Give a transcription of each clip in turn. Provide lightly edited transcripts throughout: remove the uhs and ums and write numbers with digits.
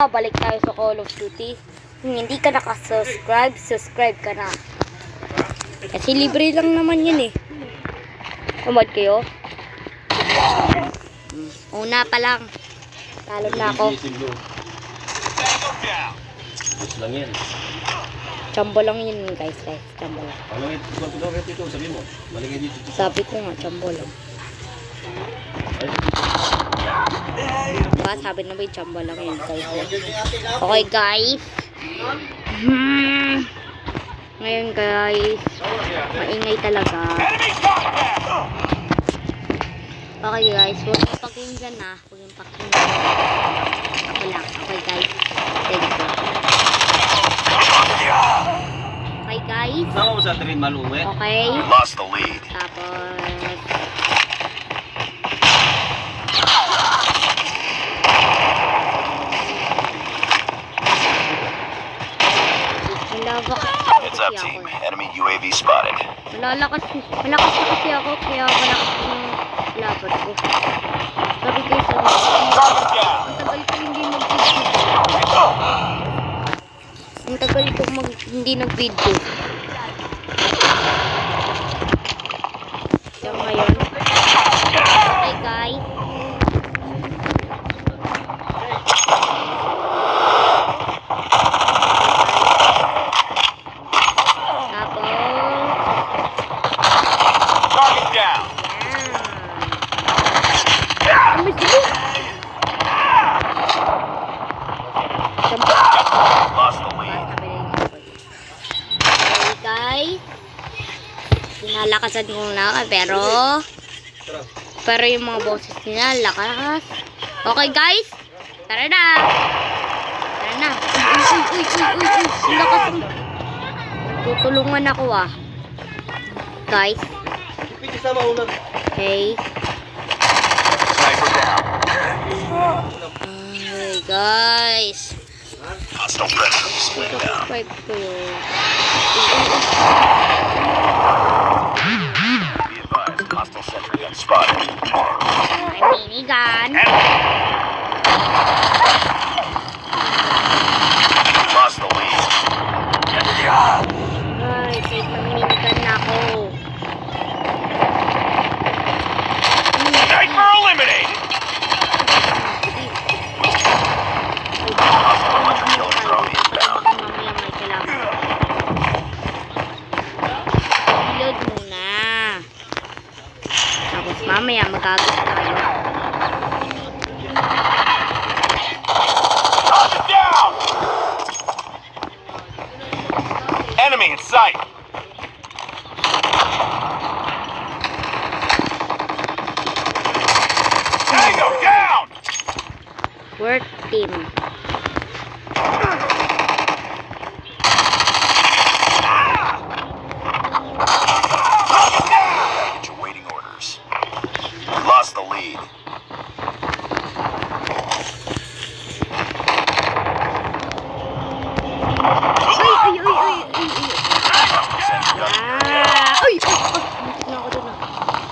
Balik tayo sa Call of Duty. Kung hindi ka nakasubscribe, subscribe ka na. Kasi libre lang naman yun eh. Umad kayo? Una pa lang. Talo na ako. Bus lang yan. Chambo lang yun guys. Chambo lang. Ano ito? Sabi mo. Maligay dito. Sabi ko nga, chambo lang. Diba, sabi na ba yung chambo lang yun guys. Okay guys. Ngayon guys, maingay talaga. Okay guys, huwag yung pakinggan na. Huwag yung pakinggan. Ako lang. Okay guys. Thank you. Okay guys. Sama mo sa train maluwi. Okay. Lost the lead. Tapos Heads up team. Enemy UAV spotted. malakas na kasi ako, kaya malakas yung laban ko. Sabi guys, ang tagal ko hindi mag-video. Ang tagal ko hindi nag-video. Kaya ngayon. Okay guys. Nalakasan ko na pero yung mga boses nila lakas. Okay guys, tara na. Uy, lakas. Tutulungan ako guys. Okay. Okay guys. Hostile presence. Subscribe ko yun. Be advised, hostile sentry gun spotted. Minigun. Lost the lead. Ay, kahit na minigun na ako. Sniper eliminated. Hostile hunter killer drone inbound. Mamaya may kailangan. Reload muna. Tapos mamaya magagos tayo. Target down. Enemy in sight. Tango down. Work team. Awaiting orders. Lost the lead.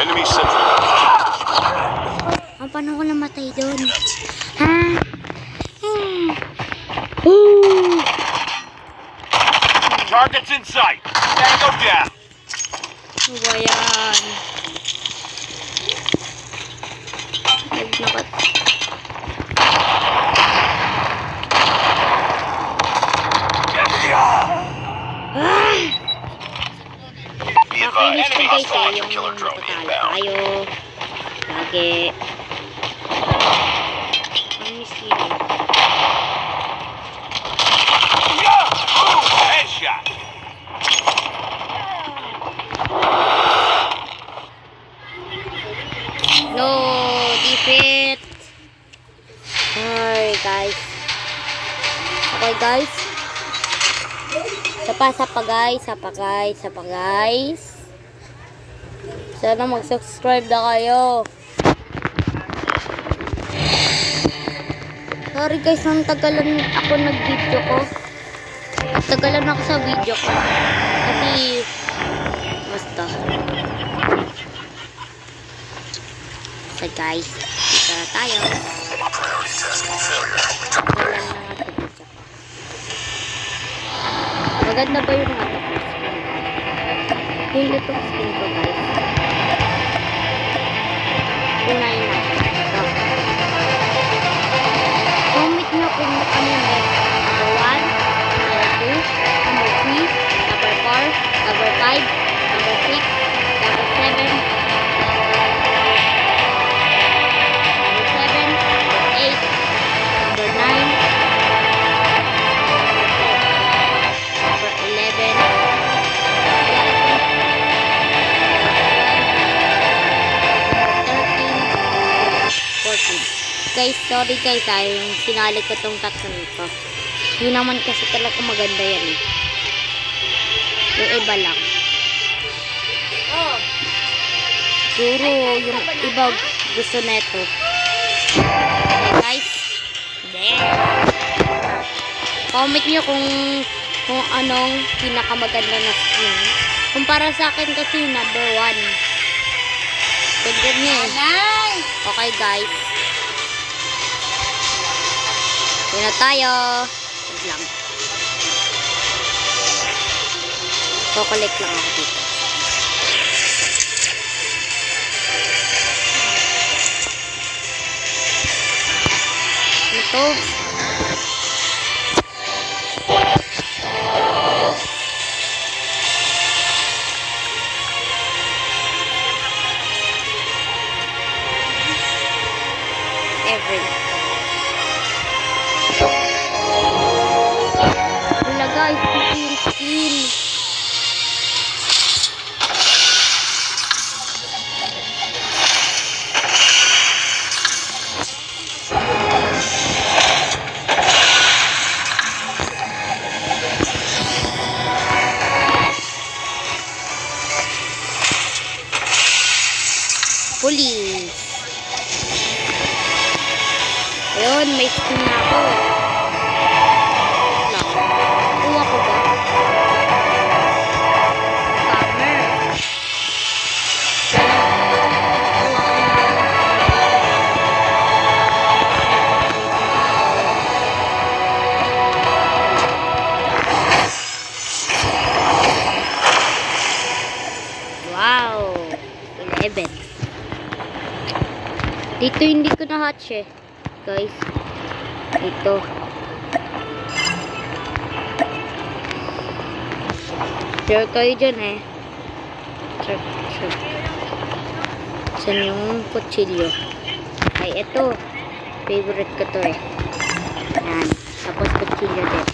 Enemy sentry. Paano ko namatay doon? Ha? Targets in sight. Tango down. Ano ba yan? Be advised, Nakinis ko enemy guys hostile yung killer drone matatalo inbound. tayo. Lagi. Ang miskin eh. Headshot. No, defeat. Alright guys. Okay guys. Sapa guys. Sana mag-subscribe na kayo. Sorry guys, ang tagalan ako nag-video ko. Tagalan ako sa video ko. Kasi basta. So guys, dito na tayo. Priority testing failure. Maganda ba yung ano ko? Yung itong skin ko, guys. Unahin natin. Ito. Comment nyo kung ano yung best. Number 1, number 2, number 3, number 4, number 5, number 6, number 7, number 7, number 8, number 9, number 11, guys, sorry guys, yung sinali ko tong tatlo nito. Hindi naman kasi talaga maganda yan eh. Yung iba lang. Siguro yung iba gusto neto. Okay guys. Comment nyo kung anong pinakamaganda na skin. Kung para sa akin kasi number 1. Ganda niya eh. Okay guys. Yun na tayo. Wait lang. Chocolate lang ako dito. Ito. Everything. Wala guys, ito yung skin. Police. Ayun, may skin na ako. Kuha ko ba? Scammer. Wow. 11. Dito hindi ko na-hatch eh. Guys. Ito. Sure kayo dyan eh. Sure. Saan yung kutsilyo? Ay, ito. Favorite ko to eh. Yan. Tapos kutsilyo din.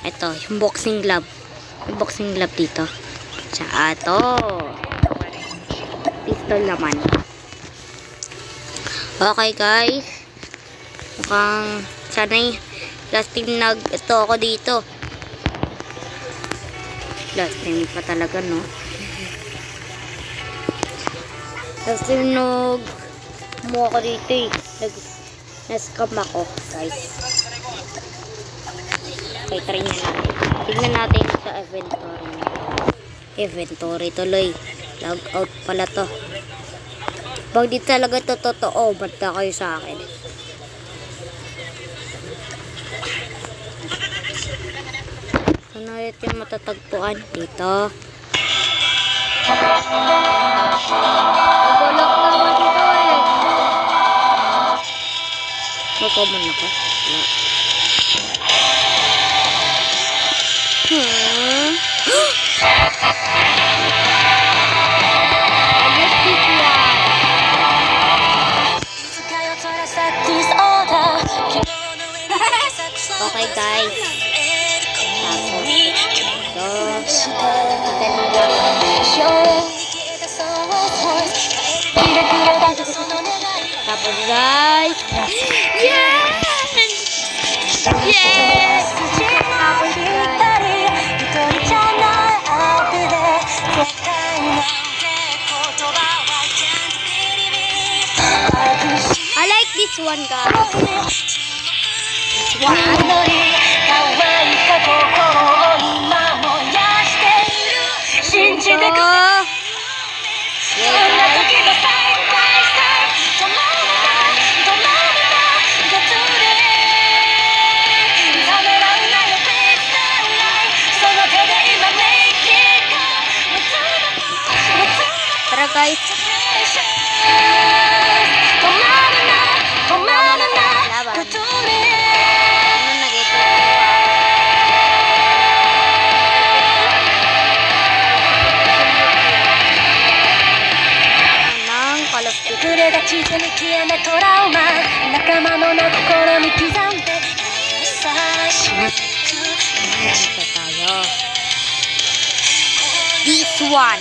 Ito, yung boxing glove. Yung boxing glove dito. Tsaka ito. Pistol naman. Okay guys. Mukhang sana'y last time ito ako dito. Last time pa talaga no. Last time mo ako dito eh. Nascam ako guys. Okay, try na natin. Tignan natin sa inventory. Inventory tuloy. Log out pala to. Pag di talaga to totoo, banta kayo sa akin. Saan ulit yung matatagpuan? Dito. Nagulok naman dito eh. Magkaman ako. Wala. Okay guys. Tapos guys. Yes! Yes! Tapos I like this one guys. This one. guys. Laban. Ano nag-ito? Anong Call of Duty? 触れ立ち積み消えなトラウマ仲間の心に刻んで優しく Dito tayo. This one.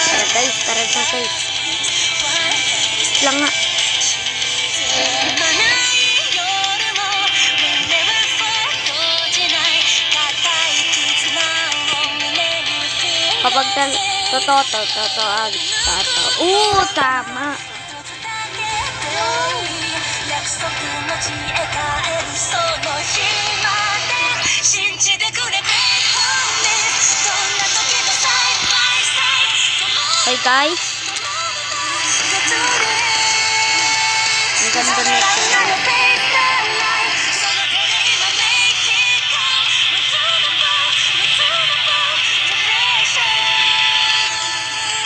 Tara guys. Lang nga. Kapag totoo. Tama. Hey guys. Ang ganda nito.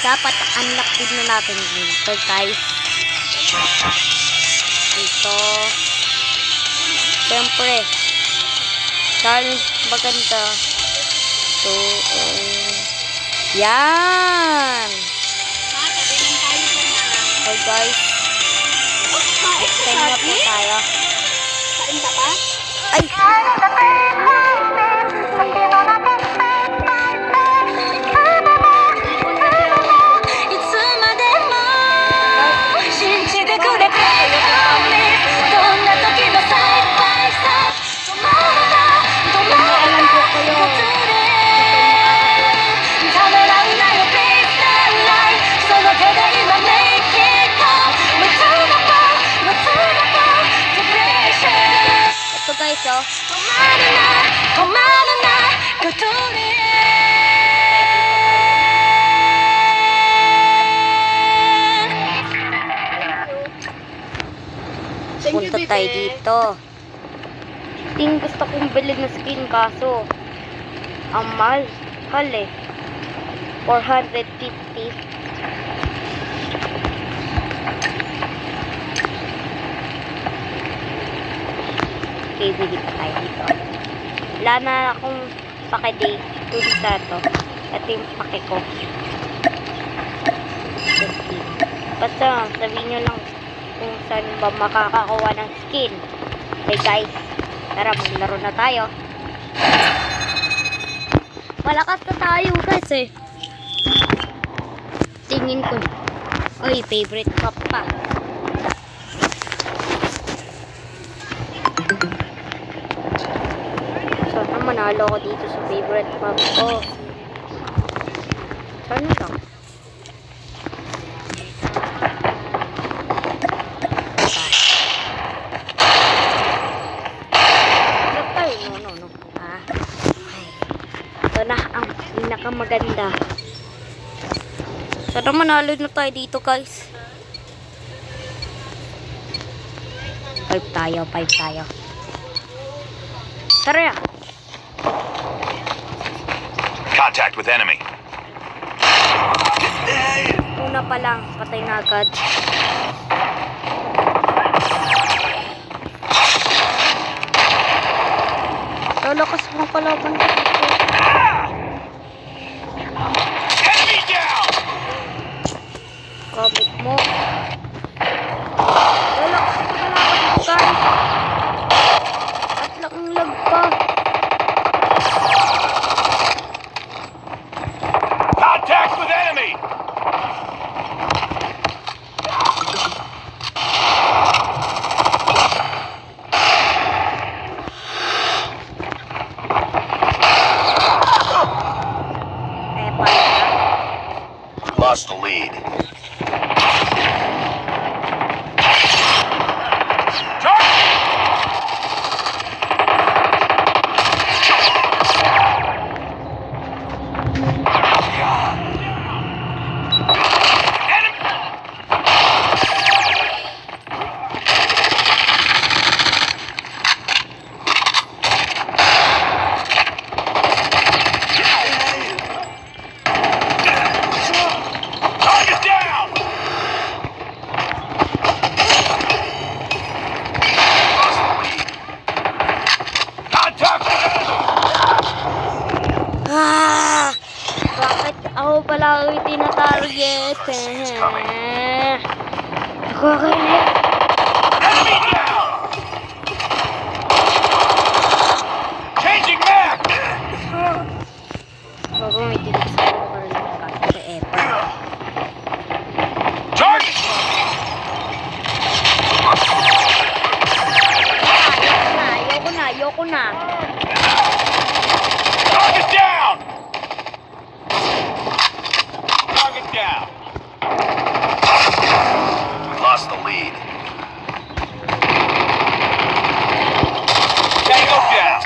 Dapat unlock din na natin dito guys. Dito. Siyempre. Dahil maganda. Ito. Yan. Okay guys. Next time na po tayo. Kain ka pa? Ay! Ito guys, oh. Punta tayo dito. Ting gusto kong bilhin na skin kaso ang mahal eh. 450. Okay, bili pa tayo dito. Wala na akong pake-day dun sa to. Ito yung pake ko. Basta sabihin nyo lang kung saan ba makakakuha ng skin. Okay guys, tara maglaro na tayo. Malakas na tayo guys eh. Tingin ko. Ay, favorite map pa. Sana manalo ko dito sa favorite map ko. Sana lang. No. Ito na ang pinakamaganda. Sana manalo na tayo dito guys. 5 tayo. Tara. Contact with enemy. Una pa lang, patay na agad. Lalakas mo kalaban ko dito. Enemy down! Gamit mo. Lalakas mo kalaban ko guys. At laking lag pa. Contact with enemy! Lost the lead. Nakakainis. Enemy down! Changing map! Bago may titig sa ako rin kasi epa. Target! Ayoko na. Target down! Target down. We lost the lead. Tango down.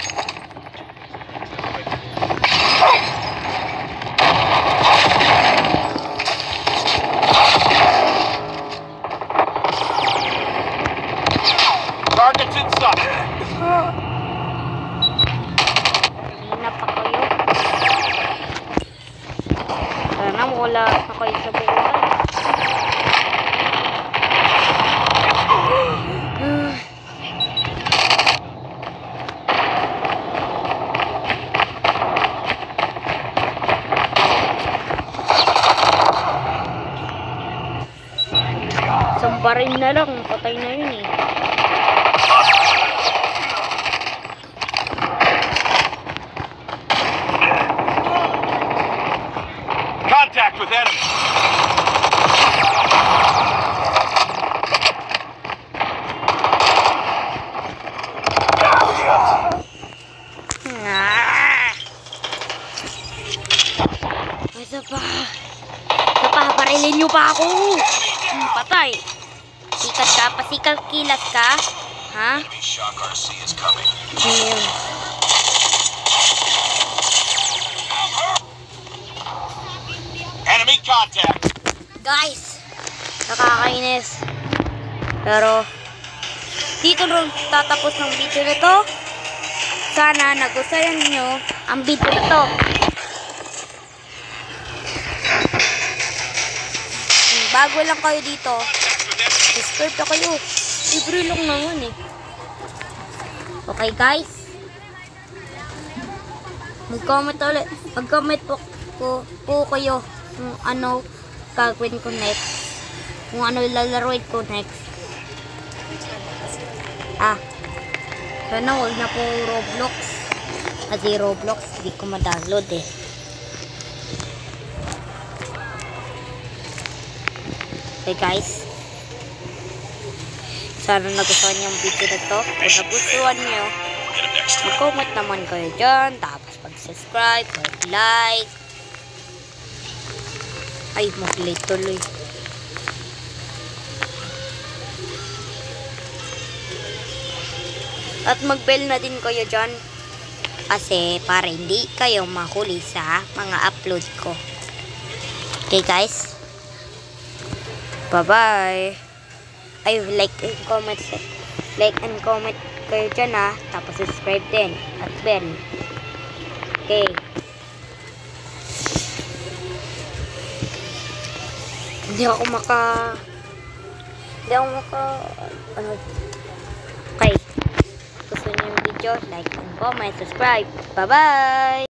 Targets inside. Hina pa kayo. Sana wala na kayo sa buhay. Sambarin na lang, patay na yun eh. Contact with enemy. Isa pa, parilin nyo pa ako. Patay. Sikat ka, pasikat kilat ka. Ha? Shock RC is coming. Ayun. Enemy contact. Guys, nakakainis. Pero, dito rin tatapos ng video na to. Sana nagustuhan nyo ang video na to. Bago lang kayo dito, subscribe na kayo. Libre lang naman eh. Okay guys, mag-comment ulit. Mag-comment po kayo kung ano gagawin ko next. Kung ano lalaroin ko next. Sana huwag na po Roblox. Kasi Roblox, hindi ko ma-download eh. Okay guys, sana nagustuhan niyo ang video na to. Kung nagustuhan niyo, mag-comment naman kayo dyan. Tapos mag-subscribe, mag-like. Ay, mag-like tuloy. At mag-bell na din kayo dyan. Kasi para hindi kayo mahuli sa mga upload ko. Okay guys. Bye-bye. Ay, like and comment. Like and comment kayo dyan ha. Tapos subscribe din. At bell. Okay. Hindi ako ano. Okay. Gusto niyo yung video, like and comment, subscribe. Bye-bye!